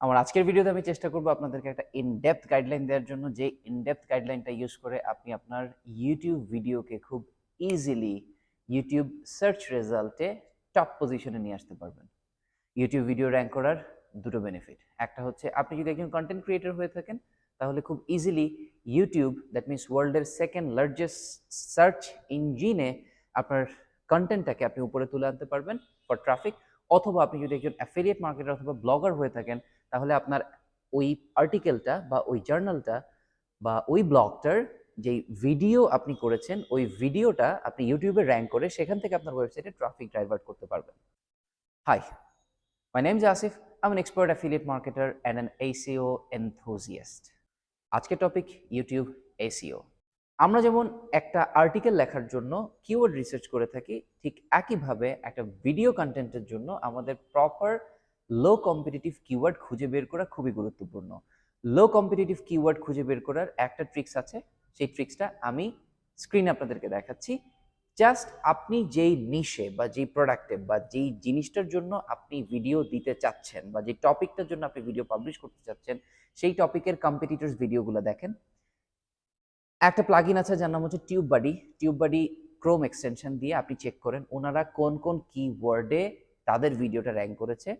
আমার আজকের ভিডিওতে আমি চেষ্টা করব আপনাদেরকে একটা ইনডেপথ গাইডলাইন দেওয়ার জন্য, যে ইনডেপথ গাইডলাইনটা ইউজ করে আপনি আপনার ইউটিউব ভিডিওকে খুব ইজিলি ইউটিউব সার্চ রেজাল্টে টপ পজিশনে নিয়ে আসতে পারবেন। ইউটিউব ভিডিও র্যাঙ্ক করার দুটো বেনিফিট, একটা হচ্ছে আপনি যদি একজন কন্টেন্ট ক্রিয়েটর হয়ে থাকেন তাহলে খুব ইজিলি ইউটিউব, দ্যাট মিনস ওয়ার্ল্ডের সেকেন্ড লার্জেস্ট সার্চ ইঞ্জিনে আপনার কন্টেন্টটাকে আপনি উপরে তুলে আনতে পারবেন ফর ট্রাফিক। অথবা আপনি যদি একজন অ্যাফিলিয়েট মার্কেটার অথবা ব্লগার হয়ে থাকেন তাহলে আপনার ওই আর্টিকেলটা বা ওই জার্নালটা বা ওই ব্লগটার যেই ভিডিও আপনি করেছেন ওই ভিডিওটা আপনি ইউটিউবে র্যাঙ্ক করে সেখান থেকে আপনার ওয়েবসাইটে ট্রাফিক ডাইভার্ট করতে পারবেন। Hi, my name is Asif. I'm an expert affiliate marketer and an SEO enthusiast. আজকের টপিক ইউটিউব SEO। আমরা যেমন একটা আর্টিকেল লেখার জন্য কিওয়ার্ড রিসার্চ করে থাকি, ঠিক একইভাবে একটা ভিডিও কন্টেন্টের জন্য আমাদের প্রপার লো কম্পিটিটিভ কিওয়ার্ড খুঁজে বের করা খুবই গুরুত্বপূর্ণ। লো কম্পিটিটিভ কিওয়ার্ড খুঁজে বের করার একটা ট্রিক্স আছে, সেই ট্রিক্সটা আমি স্ক্রিনে আপনাদেরকে দেখাচ্ছি। জাস্ট আপনি যেই নিশে বা যেই প্রোডাক্টে বা যেই জিনিসটার জন্য আপনি ভিডিও দিতে চাচ্ছেন বা যে টপিকটার জন্য আপনি ভিডিও পাবলিশ করতে চাচ্ছেন সেই টপিকের কম্পিটিটরস ভিডিওগুলো দেখেন। একটা প্লাগইন আছে যার নাম হচ্ছে টিউববাডি ক্রোম এক্সটেনশন দিয়ে আপনি চেক করেন ওনারা কোন কোন কিওয়ার্ডে তাদের ভিডিওটা র্যাঙ্ক করেছে।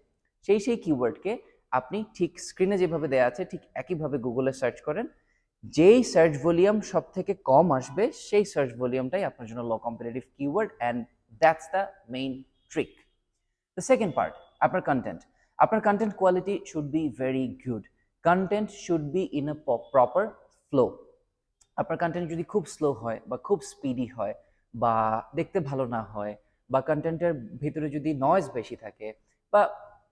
সেই কিওয়ার্ডকে আপনি ঠিক স্ক্রিনে যেভাবে দেওয়া আছে ঠিক একইভাবে গুগলে সার্চ করেন। যেই সার্চ ভলিউম সব থেকে কম আসবে সেই সার্চ ভলিউমটাই আপনার জন্য low competitive keyword, and that's the main trick. The second part, আপনার content quality should be very good. Content should be in a proper flow. আপনার কন্টেন্ট যদি খুব স্লো হয় বা খুব স্পিডি হয় বা দেখতে ভালো না হয় বা কন্টেন্টের ভিতরে যদি নয়েজ বেশি থাকে বা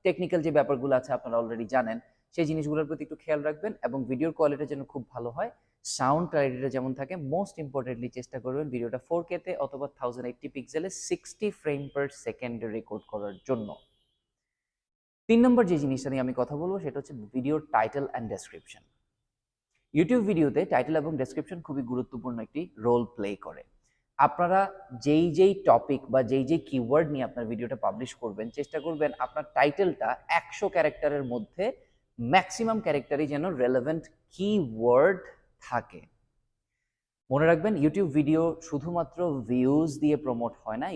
টেকনিক্যাল যে ব্যাপারগুলো আছে আপনারা অলরেডি জানেন, সেই জিনিসগুলোর প্রতি একটু খেয়াল রাখবেন এবং ভিডিওর কোয়ালিটি যেন খুব ভালো হয়, সাউন্ড ক্লারিটিটা যেমন থাকে। মোস্ট ইম্পর্টেন্টলি চেষ্টা করবেন ভিডিওটা 4K তে অথবা 1080 পিক্সেলে 60 ফ্রেম পার সেকেন্ডে রেকর্ড করার জন্য। 3 নম্বর যে জিনিসটা নিয়ে আমি কথা বলবো সেটা হচ্ছে ভিডিওর টাইটেল অ্যান্ড ডেসক্রিপশন। ইউটিউব ভিডিওতে টাইটেল এবং ডেসক্রিপশন খুবই গুরুত্বপূর্ণ একটি রোল প্লে করে। আপনারা যেই টপিক বা যেই কিওয়ার্ড নিয়ে আপনার ভিডিওটা পাবলিশ করবেন চেষ্টা করবেন আপনার টাইটেলটা 100 ক্যারেক্টারের মধ্যে ম্যাক্সিমাম ক্যারেক্টারই যেন রেলেভেন্ট কিওয়ার্ড থাকে। মনে রাখবেন ইউটিউব ভিডিও শুধুমাত্র ভিউজ দিয়ে প্রমোট হয় না,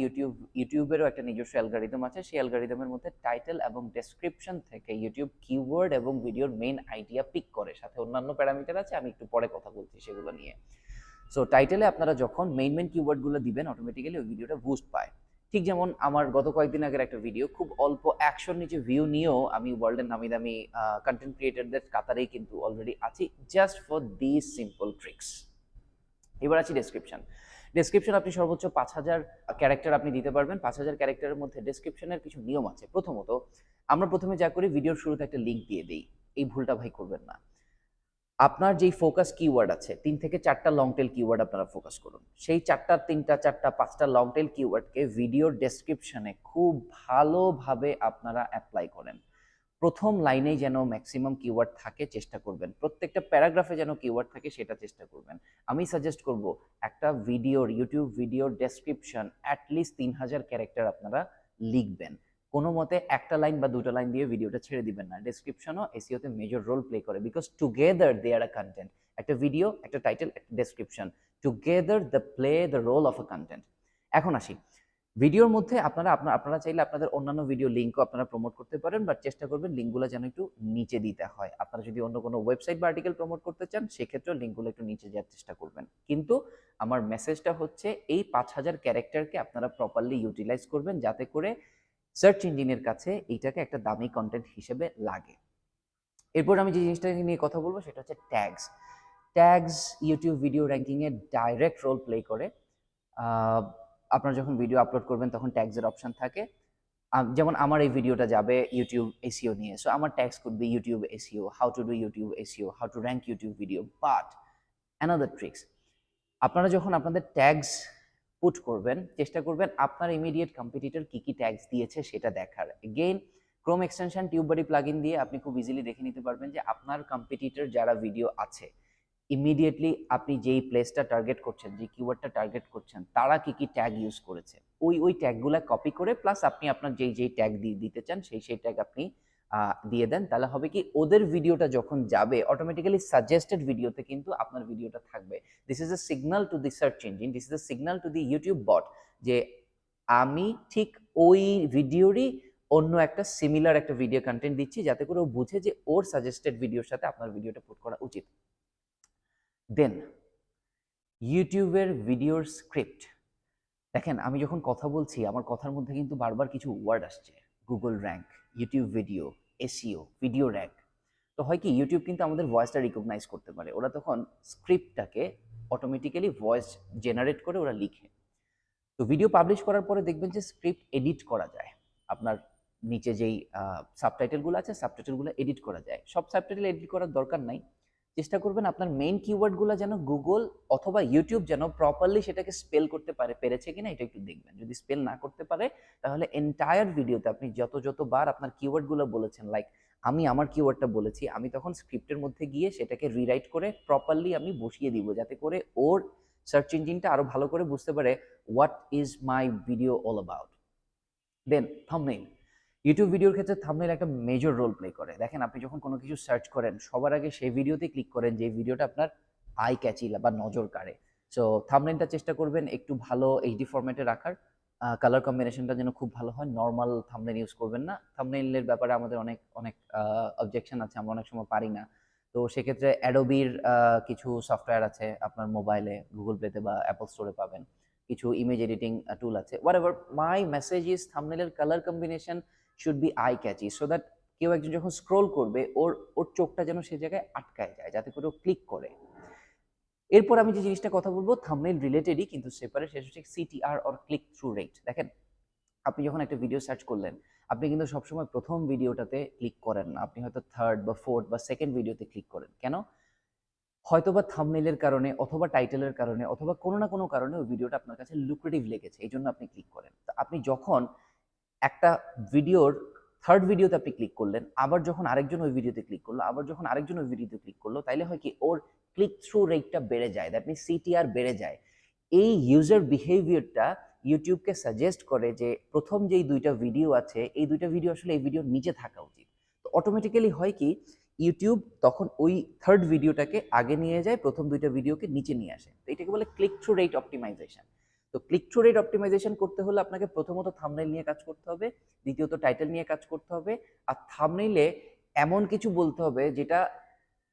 ইউটিউবেরও একটা নিজস্ব অ্যালগরিদম আছে। সেই অ্যালগরিদমের মধ্যে টাইটেল এবং ডেসক্রিপশন থেকে ইউটিউব কিওয়ার্ড এবং ভিডিওর মেইন আইডিয়া পিক করে, সাথে অন্যান্য প্যারামিটার আছে, আমি একটু পরে কথা বলছি সেগুলো নিয়ে। সো টাইটেলে আপনারা যখন মেইন কিওয়ার্ডগুলো দিবেন অটোমেটিক্যালি ওই ভিডিওটা বুস্ট পায়। ঠিক যেমন আমার গত কয়েকদিন আগের একটা ভিডিও খুব অল্প 100 নিচে ভিউ নিয়েও আমি ওয়ার্ল্ডের নামি দামি কন্টেন্ট ক্রিয়েটরদের কাতারেই কিন্তু অলরেডি আছি, just for this simple tricks. এবার আছে ডেসক্রিপশন আপনি সর্বোচ্চ 5000 ক্যারেক্টার আপনি দিতে পারবেন। 5000 ক্যারেক্টারের মধ্যে ডেসক্রিপশনের কিছু নিয়ম আছে। প্রথমত, আমরা প্রথমে যা করি ভিডিওর শুরুতে একটা লিঙ্ক দিয়ে দিই। এই ভুলটা ভাই করবেন না। আপনার যেই ফোকাস কিওয়ার্ড আছে 3 থেকে 4টা লং টেল কিওয়ার্ড আপনারা ফোকাস করুন। সেই 4টা 3টা 4টা 5টা লং টেল কিওয়ার্ডকে ভিডিওর ডেসক্রিপশনে খুব ভালোভাবে আপনারা অ্যাপ্লাই করেন। প্রথম লাইনেই যেন ম্যাক্সিমাম কিওয়ার্ড থাকে চেষ্টা করবেন, প্রত্যেকটা প্যারাগ্রাফে যেন কিওয়ার্ড থাকে সেটা চেষ্টা করবেন। আমি সাজেস্ট করব একটা ইউটিউব ভিডিওর ডেসক্রিপশন অ্যাটলিস্ট 3000 ক্যারেক্টার আপনারা লিখবেন। কোনো মতে একটা লাইন বা দুটো লাইন দিয়ে ভিডিওটা ছেড়ে দিবেন না। ডেসক্রিপশনও এসইওতে মেজর রোল প্লে করে, because together they are a content. একটা ভিডিও, একটা টাইটেল, একটা description, together the role of a content. এখন আসি ভিডিওর মধ্যে আপনারা চাইলে আপনাদের অন্যান্য ভিডিও লিঙ্কও আপনারা প্রমোট করতে পারেন, বাট চেষ্টা করবেন লিঙ্কগুলো যেন একটু নিচে দিতে হয়। আপনারা যদি অন্য কোনো ওয়েবসাইট বা আর্টিকেল প্রমোট করতে চান সেক্ষেত্রেও লিঙ্কগুলো একটু নিচে যাওয়ার চেষ্টা করবেন। কিন্তু আমার মেসেজটা হচ্ছে এই 5000 ক্যারেক্টারকে আপনারা প্রপারলি ইউটিলাইজ করবেন যাতে করে সার্চ ইঞ্জিনের কাছে এইটাকে একটা দামি কন্টেন্ট হিসেবে লাগে। এরপর আমি যে জিনিসটা নিয়ে কথা বলবো সেটা হচ্ছে ট্যাগস ইউটিউব ভিডিও র্যাঙ্কিংয়ে ডাইরেক্ট রোল প্লে করে। আপনারা যখন ভিডিও আপলোড করবেন তখন ট্যাগসের অপশন থাকে। যেমন আমার এই ভিডিওটা যাবে ইউটিউব এসইও নিয়ে, সো আমার tags could be YouTube SEO, how to do YouTube SEO, how to rank YouTube video. But another tricks, আপনারা যখন আপনাদের ট্যাগস পুট করবেন চেষ্টা করবেন আপনার ইমিডিয়েট কম্পিটিটর কি ট্যাগস দিয়েছে সেটা দেখার। Again Chrome extension TubeBuddy plugin দিয়ে আপনি খুব ইজিলি দেখে নিতে পারবেন যে আপনার কম্পিটিটর যারা ভিডিও আছে ইমিডিয়েটলি আপনি যেই প্লেসটা টার্গেট করছেন, যে কিওয়ার্ডটা টার্গেট করছেন, তারা কি ট্যাগ ইউজ করেছে ওই ট্যাগগুলো কপি করে প্লাস আপনি আপনার যেই ট্যাগ দিতে চান সেই ট্যাগ আপনি দিয়ে দেন, তাহলে হবে কি ওদের ভিডিওটা যখন যাবে অটোমেটিক্যালি সাজেস্টেড ভিডিওতে কিন্তু আপনার ভিডিওটা থাকবে। This is a signal to the search engine, this is a signal to the YouTube bot যে আমি ঠিক ওই ভিডিওরই অন্য একটা সিমিলার একটা ভিডিও কন্টেন্ট দিচ্ছি, যাতে করে ও বুঝে যে ওর সাজেস্টেড ভিডিওর সাথে আপনার ভিডিওটা পুট করা উচিত। দেন ইউটিউবের ভিডিওর স্ক্রিপ্ট। দেখেন আমি যখন কথা বলছি আমার কথার মধ্যে কিন্তু বারবার কিছু ওয়ার্ড আসছে, Google rank, YouTube video, SEO, video rank. তো হয় কি ইউটিউব কিন্তু আমাদের ভয়েসটা রিকগনাইজ করতে পারে, ওরা তখন স্ক্রিপ্টটাকে অটোমেটিক্যালি ভয়েস জেনারেট করে ওরা লিখে। তো ভিডিও পাবলিশ করার পরে দেখবেন যে স্ক্রিপ্ট এডিট করা যায়, আপনার নিচে যেই সাবটাইটেলগুলো আছে সাবটাইটেলগুলো এডিট করা যায়। সব সাবটাইটেল এডিট করার দরকার নাই, চেষ্টা করবেন আপনার মেইন কিওয়ার্ডগুলো যেন গুগল অথবা ইউটিউব যেন প্রপারলি সেটাকে স্পেল করতে পেরেছে কিনা এটা একটু দেখবেন। যদি স্পেল না করতে পারে তাহলে এন্টায়ার ভিডিওতে আপনি যতবার আপনার কিওয়ার্ডগুলো বলেছেন, লাইক আমি আমার কিওয়ার্ডটা বলেছি, আমি তখন স্ক্রিপ্টের মধ্যে গিয়ে সেটাকে রিরাইট করে প্রপারলি আমি বসিয়ে দিব, যাতে করে ওর সার্চ ইঞ্জিনটা আরো ভালো করে বুঝতে পারে what is my video all about. Then thumbnail. YouTube ভিডিওর ক্ষেত্রে থাম্বনেইল একটা মেজর রোল প্লে করে। দেখেন আপনি যখন কোনো কিছু সার্চ করেন সবার আগে সেই ভিডিওতে ক্লিক করেন যে ভিডিওটা আপনার আই ক্যাচি বা নজর কাড়ে। সো থাম্বনেইলটা চেষ্টা করবেন একটু ভালো এইচডি ফরম্যাটে রাখার, কালার কম্বিনেশনটা যেন খুব ভালো হয়, নর্মাল থাম্বনেইল ইউজ করবেন না। থাম্বনেইলের ব্যাপারে আমাদের অনেক অনেক অবজেকশন আছে, আমরা অনেক সময় পারি না। তো সেক্ষেত্রে অ্যাডোবির কিছু সফটওয়্যার আছে আপনার মোবাইলে, গুগল প্লেতে বা অ্যাপল স্টোরে পাবেন, কিছু ইমেজ এডিটিং টুল আছে। হোয়াটএভার, মাই মেসেজ ইজ থাম্বনেইলের colour combination should be eye catchy, so that কেউ একজন যখন স্ক্রোল করবে ওর ওর চোখটা যেন সে জায়গায় আটকায় যায়, যাতে করে ও ক্লিক করে। এরপর আমি যে জিনিসটা কথা বলবো থাম্বনেইল রিলেটেডই কিন্তু সেপারেট, সেটা হচ্ছে CTR or click through rate. দেখেন আপনি যখন একটা ভিডিও সার্চ করলেন, আপনি কিন্তু সবসময় প্রথম ভিডিওটাতে ক্লিক করেন না, আপনি হয়তো থার্ড বা ফোর্থ বা সেকেন্ড ভিডিওতে ক্লিক করেন। কেন? হয়তোবা থাম্বনেইলের কারণে অথবা টাইটেলের কারণে অথবা কোনো না কোনো কারণে ওই ভিডিওটা আপনার কাছে লুক্রেটিভ লেগেছে, এই জন্য আপনি ক্লিক করেন। তো আপনি যখন একটা ভিডিওর থার্ড ভিডিওতে আপনি ক্লিক করলেন, আবার যখন আরেকজন ওই ভিডিওতে ক্লিক করলো, আবার যখন আরেকজন ওই ভিডিওতে ক্লিক করলো, তাইলে হয় কি ওর ক্লিক থ্রু রেটটা বেড়ে যায়, দ্যাট মিনস সিটিআর বেড়ে যায়। এই ইউজার বিহেভিয়ারটা ইউটিউবকে সাজেস্ট করে যে প্রথম যেই দুইটা ভিডিও আছে এই দুইটা ভিডিও আসলে এই ভিডিওর নিচে থাকা উচিত। তো অটোমেটিক্যালি হয় কি ইউটিউব তখন ওই থার্ড ভিডিওটাকে আগে নিয়ে যায়, প্রথম দুইটা ভিডিওকে নিচে নিয়ে আসে। তো এটাকে বলে ক্লিক থ্রু রেট অপটিমাইজেশন। তো ক্লিক থ্রু রেট অপটিমাইজেশন করতে হলে আপনাকে প্রথমত থাম্বনেইল নিয়ে কাজ করতে হবে, দ্বিতীয়ত টাইটেল নিয়ে কাজ করতে হবে, আর থাম্বনেইলে এমন কিছু বলতে হবে যেটা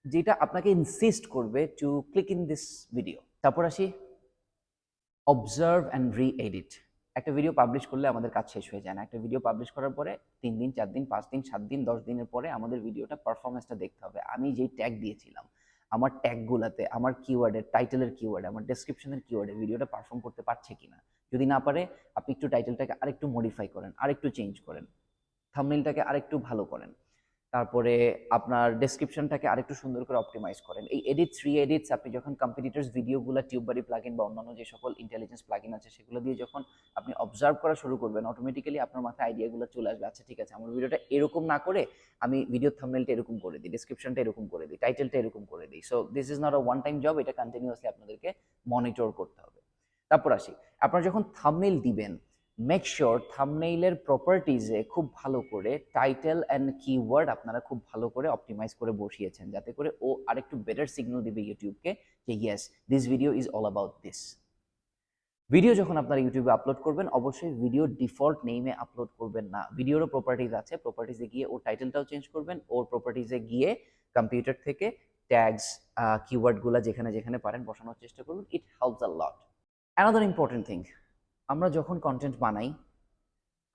যেটা আপনাকে ইনসিস্ট করবে to click in this video. তারপর আসি অবজার্ভ অ্যান্ড রি এডিট। একটা ভিডিও পাবলিশ করলে আমাদের কাজ শেষ হয়ে যায় না, একটা ভিডিও পাবলিশ করার পরে 3 দিন 4 দিন 5 দিন 7 দিন 10 দিনের পরে আমাদের ভিডিওটা পারফরমেন্সটা দেখতে হবে। আমি যেই ট্যাগ দিয়েছিলাম আমার ট্যাগগুলোতে, আমার কিওয়ার্ডের, টাইটেলের কিওয়ার্ডে, আমার ডেসক্রিপশনের কিওয়ার্ডে ভিডিওটা পারফর্ম করতে পারছে কিনা। যদি না পারে আপনি একটু টাইটেলটাকে আরেকটু মডিফাই করেন, আরেকটু চেঞ্জ করেন, থাম্বনেইলটাকে আরেকটু ভালো করেন, তারপরে আপনার ডেসক্রিপশনটাকে আরেকটু সুন্দর করে অপটিমাইজ করেন। এই এডিটস রি এডিটস আপনি যখন কম্পিটিটরস ভিডিওগুলো টিউববারি প্লাগইন বা অন্যান্য যে সকল ইন্টেলিজেন্স প্লাগইন আছে সেগুলো দিয়ে যখন আপনি অবজার্ভ করা শুরু করবেন, অটোমেটিক্যালি আপনার মাথায় আইডিয়াগুলো চলে আসবে, আচ্ছা ঠিক আছে আমার ভিডিওটা এরকম না করে আমি ভিডিওর থাম্বনেইলটা এরকম করে দিই, ডেসক্রিপশনটা এরকম করে দিই, টাইটেলটা এরকম করে দিই। So this is not a one time job, এটা কন্টিনিউয়াসলি আপনাদেরকে মনিটর করতে হবে। তারপর আসি, আপনারা যখন থাম্বনেইল দিবেন মেক শিওর থাম্বনেইলের প্রপার্টিজে খুব ভালো করে টাইটেল অ্যান্ড কিওয়ার্ড আপনারা খুব ভালো করে অপটিমাইজ করে বসিয়েছেন, যাতে করে ও আরেকটু বেটার সিগন্যাল দিবে ইউটিউবকে যে yes this video is all about this. Video যখন আপনারা ইউটিউবে আপলোড করবেন অবশ্যই ভিডিও ডিফল্ট নেমে আপলোড করবেন না, ভিডিওরও প্রপার্টিজ আছে, প্রপার্টিজে গিয়ে ওর টাইটেলটাও চেঞ্জ করবেন, ওর প্রপার্টিজে গিয়ে কম্পিউটার থেকে ট্যাগস কিওয়ার্ডগুলো যেখানে যেখানে পারেন বসানোর চেষ্টা করুন, it helps a lot. Another important thing, আমরা যখন কন্টেন্ট বানাই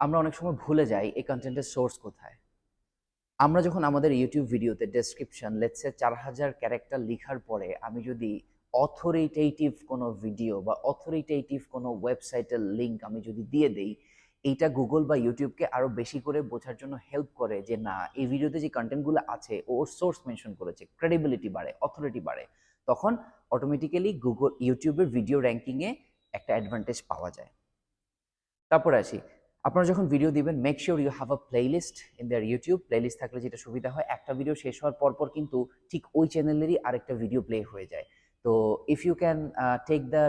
আমরা অনেক সময় ভুলে যাই এই কন্টেন্টের সোর্স কোথায়। আমরা যখন আমাদের ইউটিউব ভিডিওতে ডেসক্রিপশন লেটসে 4000 ক্যারেক্টার লেখার পরে আমি যদি অথরিটেটিভ কোনো ভিডিও বা অথরিটেটিভ কোনো ওয়েবসাইটের লিঙ্ক আমি যদি দিয়ে দেই, এইটা গুগল বা ইউটিউবকে আরও বেশি করে বোঝার জন্য হেল্প করে যে না এই ভিডিওতে যে কন্টেন্টগুলো আছে ওর সোর্স মেনশন করেছে, ক্রেডিবিলিটি বাড়ে, অথরিটি বাড়ে, তখন অটোমেটিক্যালি গুগল ইউটিউবের ভিডিও র্যাঙ্কিংয়ে একটা অ্যাডভান্টেজ পাওয়া যায়। তারপরে আসি, আপনারা যখন ভিডিও দিবেন make sure you have a playlist in their YouTube. Playlist থাকলে যেটা সুবিধা হয় একটা ভিডিও শেষ হওয়ার পর কিন্তু ঠিক ওই চ্যানেলেরই আরেকটা ভিডিও প্লে হয়ে যায়। তো if you can take the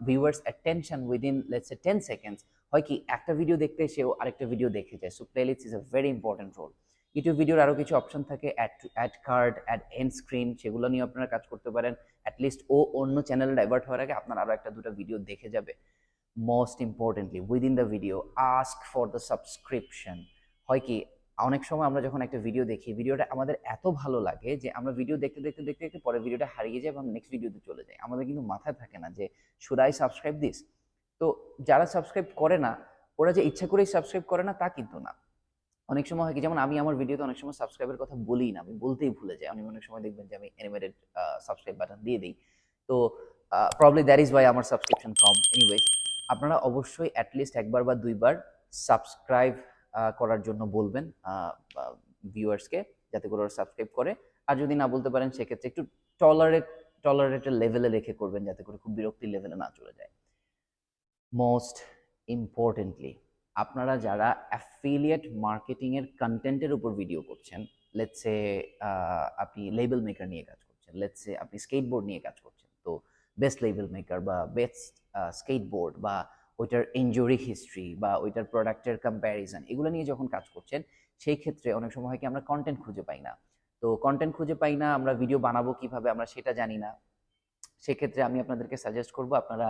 viewers attention within let's say 10 seconds, হয় কি একটা ভিডিও দেখতে এসেও আরেকটা ভিডিও দেখে যায়। So playlist is a very important role. YouTube ভিডিওর আরও কিছু অপশন থাকে, add card, add end screen, সেগুলো নিয়ে আপনারা কাজ করতে পারেন। অ্যাটলিস্ট ও অন্য চ্যানেলে ডাইভার্ট হওয়ার আগে আপনার আরও একটা দুটো ভিডিও দেখে যাবে। Most importantly within the video ask for the subscription. হয় কি, অনেক সময় আমরা যখন একটা ভিডিও দেখি, ভিডিওটা আমাদের এত ভালো লাগে যে আমরা ভিডিও দেখতে দেখতে দেখতে দেখতে পরে ভিডিওটা হারিয়ে যায় এবং নেক্সট ভিডিওতে চলে যায়। আমাদের কিন্তু মাথায় থাকে না যে শুড আই সাবস্ক্রাইব দিস। তো যারা সাবস্ক্রাইব করে না, ওরা যে ইচ্ছা করেই সাবস্ক্রাইব করে না তা কিন্তু না। অনেক সময় হয় কি, যেমন আমি আমার ভিডিওতে অনেক সময় সাবস্ক্রাইবের কথা বলি না, আমি বলতেই ভুলে যাই। আমি অনেক সময় দেখবেন যে আমি অ্যানিমেটেড সাবস্ক্রাইব বাটন দিয়ে দিই। তো প্রবলি দ্যাট ইজ ওয়াই আমার সাবস্ক্রিপশন কম। এনিওয়েজ, আপনারা অবশ্যই অ্যাটলিস্ট একবার বা দুইবার সাবস্ক্রাইব করার জন্য বলবেন ভিউয়ার্সকে, যাতে করে ওরা সাবস্ক্রাইব করে। আর যদি না বলতে পারেন সেক্ষেত্রে একটু টলারেটের লেভেলে রেখে করবেন, যাতে করে খুব বিরক্তির লেভেলে না চলে যায়। মোস্ট ইম্পর্টেন্টলি, আপনারা যারা অ্যাফিলিয়েট মার্কেটিংয়ের কন্টেন্টের উপর ভিডিও করছেন, লেটস সে আপনি লেবেল মেকার নিয়ে কাজ করছেন, লেটস সে আপনি স্কেটবোর্ড নিয়ে কাজ করছেন, তো বেস্ট লেবেল মেকার বা বেস্ট স্কেটবোর্ড বা ওইটার ইনজুরি হিস্ট্রি বা ওইটার প্রোডাক্টের কম্প্যারিজন, এগুলো নিয়ে যখন কাজ করছেন, সেই ক্ষেত্রে অনেক সময় হয় কি আমরা কন্টেন্ট খুঁজে পাই না। তো কন্টেন্ট খুঁজে পাই না, আমরা ভিডিও বানাবো কিভাবে আমরা সেটা জানি না। সেক্ষেত্রে আমি আপনাদেরকে সাজেস্ট করব, আপনারা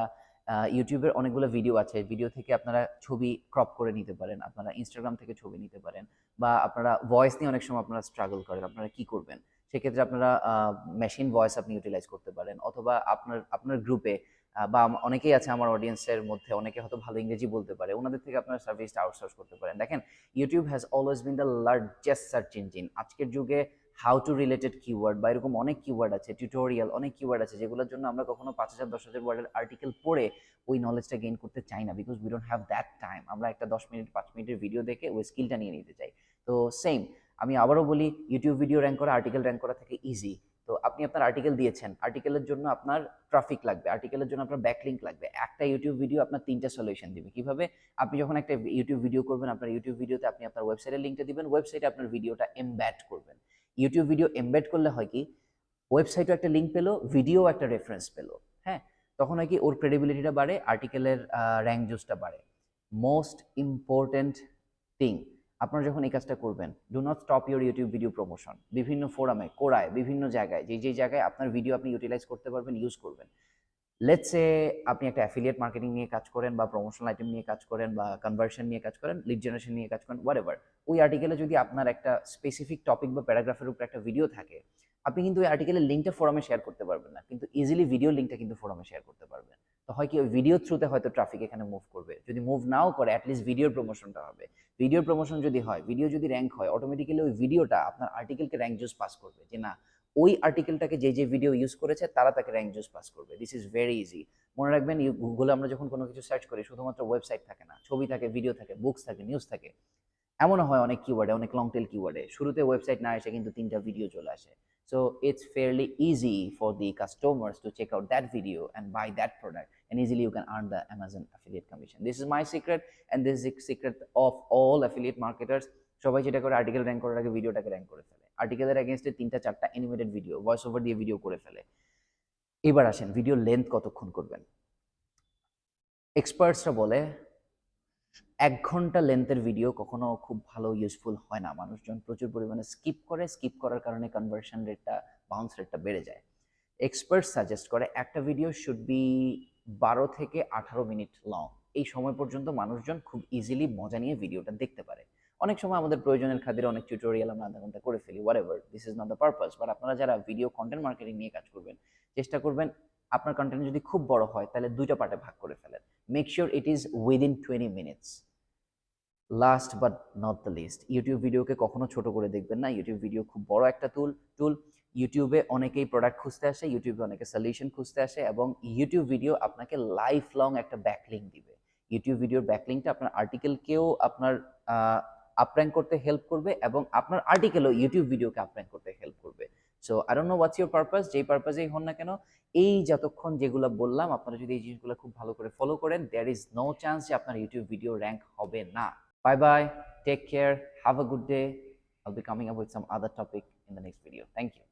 ইউটিউবের অনেকগুলো ভিডিও আছে, ভিডিও থেকে আপনারা ছবি ক্রপ করে নিতে পারেন, আপনারা ইনস্টাগ্রাম থেকে ছবি নিতে পারেন, বা আপনারা ভয়েস নিয়ে অনেক সময় আপনারা স্ট্রাগল করেন, আপনারা কি করবেন, সেক্ষেত্রে আপনারা মেশিন ভয়েস আপনি ইউটিলাইজ করতে পারেন, অথবা আপনার গ্রুপে বা অনেকেই আছে আমার অডিয়েন্সের মধ্যে, অনেকে হয়তো ভালো ইংরেজি বলতে পারে, ওনাদের থেকে আপনার সার্ভিসটা আউটসোর্স করতে পারেন। দেখেন, YouTube has always been the largest search engine. আজকের যুগে হাউ টু রিলেটেড কিওয়ার্ড বা এরকম অনেক কিওয়ার্ড আছে, টিউটোরিয়াল অনেক কিওয়ার্ড আছে, যেগুলোর জন্য আমরা কখনো 5,000 10,000 ওয়ার্ডের আর্টিকেল পড়ে ওই নলেজটা গেইন করতে চাই না, because we don't have that time. আমরা একটা 10 মিনিট 5 মিনিটের ভিডিও দেখে ওই স্কিলটা নিয়ে নিতে চাই। তো সেম, আমি আবারও বলি, ইউটিউব ভিডিও র্যাঙ্ক করা আর্টিকেল র্যাঙ্ক করা থেকে ইজি। তো আপনি আপনার আর্টিকেল দিয়েছেন, আর্টিকেলের জন্য আপনার ট্রাফিক লাগবে, আর্টিকেলের জন্য আপনার ব্যাকলিঙ্ক লাগবে। একটা ইউটিউব ভিডিও আপনার 3টা সলিউশন দিবে। কিভাবে? আপনি যখন একটা ইউটিউব ভিডিও করবেন, আপনার ইউটিউব ভিডিওতে আপনি আপনার ওয়েবসাইটের লিঙ্কটা দিবেন, ওয়েবসাইটে আপনার ভিডিওটা এমব্যাড করবেন। ইউটিউব ভিডিও এমবেড করলে হয় কি, ওয়েবসাইটও একটা লিঙ্ক পেলো, ভিডিও একটা রেফারেন্স পেলো, হ্যাঁ, তখন হয় কি ওর ক্রেডিবিলিটিটা বাড়ে, আর্টিকেলের র্যাঙ্ক জুসটা বাড়ে। মোস্ট ইম্পর্টেন্ট থিং, আপনারা যখন এই কাজটা করবেন, do not stop your YouTube video promotion. বিভিন্ন ফোরামে, কোরায়, বিভিন্ন জায়গায়, যেই জায়গায় আপনার ভিডিও আপনি ইউটিলাইজ করতে পারবেন, ইউজ করবেন। লেটস সে আপনি একটা অ্যাফিলিয়েট মার্কেটিং নিয়ে কাজ করেন, বা প্রমোশনাল আইটেম নিয়ে কাজ করেন, বা কনভার্সন নিয়ে কাজ করেন, লিড জেনারেশন নিয়ে কাজ করেন, হোয়াটএভার। ওই আর্টিকেলে যদি আপনার একটা স্পেসিফিক টপিক বা প্যারাগ্রাফের উপর একটা ভিডিও থাকে, আপনি কিন্তু ওই আর্টিকেলের লিঙ্কটা ফোরামে শেয়ার করতে পারবেন না, কিন্তু ইজিলি ভিডিও লিঙ্কটা কিন্তু ফোরামে শেয়ার করতে পারবেন। তো হয় কি, ওই ভিডিও থ্রুতে হয়তো ট্রাফিক এখানে মুভ করবে, যদি মুভ নাও করে অ্যাটলিস্ট ভিডিওর প্রমোশনটা হবে। ভিডিওর প্রমোশন যদি হয়, ভিডিও যদি র্যাঙ্ক হয়, অটোমেটিক্যালি ওই ভিডিওটা আপনার আর্টিকেলকে র্যাঙ্ক জুস পাস করবে, যে না, ওই আর্টিকেলটাকে যে ভিডিও ইউজ করেছে তারা তাকে র্যাঙ্ক জুস পাস করবে। This is very easy. মনে রাখবেন, গুগলে আমরা যখন কোনো কিছু সার্চ করি, শুধুমাত্র ওয়েবসাইট থাকে না, ছবি থাকে, ভিডিও থাকে, বুকস থাকে, নিউজ থাকে। এমনও হয় অনেক কিওয়ার্ডে, অনেক লং টেল কিওয়ার্ডে শুরুতে ওয়েবসাইট না এসে কিন্তু 3টা ভিডিও চলে আসে। So it's fairly easy for the customers to check out that video and buy that product, and easily you can earn the Amazon affiliate commission. This is my secret, and this is secret of all affiliate marketers. সবাই যেটা করে, article rank করার আগে ভিডিওটাকে rank করে ফেলে, আর্টিকেলের এগেনস্টে 3টা 4টা অ্যানিমেটেড ভিডিও, ভয়েস ওভার দিয়ে ভিডিও করে ফেলে। এবার আসেন, ভিডিও লেন্থ কতক্ষণ করবেন। এক্সপার্টসরা বলে 1 ঘন্টা লেন্থের ভিডিও কখনো খুব ভালো ইউজফুল হয় না, মানুষজন প্রচুর পরিমাণে স্কিপ করে, স্কিপ করার কারণে কনভার্সন রেটটা, বাউন্স রেটটা বেড়ে যায়। এক্সপার্ট সাজেস্ট করে একটা ভিডিও শুড বি 12 থেকে 18 মিনিট লং। এই সময় পর্যন্ত মানুষজন খুব ইজিলি মজা নিয়ে ভিডিওটা দেখতে পারে। অনেক সময় আমাদের প্রয়োজনের খাতিরে অনেক টিউটোরিয়াল আমরা আধা ঘন্টা করে ফেলি, whatever, this is not the purpose. But আপনারা যারা ভিডিও কন্টেন্ট মার্কেটিং নিয়ে কাজ করবেন, চেষ্টা করবেন আপনার কন্টেন্ট যদি খুব বড় হয় তাহলে 2টা পার্টে ভাগ করে ফেলেন। Make sure it is within 20 minutes. Last but not the list, YouTube ভিডিওকে কখনো ছোট করে দেখবেন না। ইউটিউব ভিডিও খুব বড় একটা টুল। ইউটিউবে অনেকেই প্রোডাক্ট খুঁজতে আসে, ইউটিউবে অনেকে সলিউশন খুঁজতে আসে, এবং ইউটিউব ভিডিও আপনাকে লাইফ লং একটা ব্যাকলিঙ্ক দিবে। ইউটিউব ভিডিওর ব্যাকলিঙ্কটা আপনার আর্টিকেলকেও আপনার আপর্যাঙ্ক করতে হেল্প করবে, এবং আপনার আর্টিকেলও ইউটিউব ভিডিওকে আপর্যাঙ্ক করতে হেল্প করবে। So I don't know what's your purpose, যেই পারপাসেই হন না কেন, এই যতক্ষণ যেগুলো বললাম, আপনারা যদি এই জিনিসগুলো খুব ভালো করে ফলো করেন, দেয়ার ইজ নো চান্স যে আপনার ইউটিউব ভিডিও র্যাঙ্ক হবে না। Bye bye. Take care. Have a good day. I'll be coming up with some other topic in the next video. Thank you.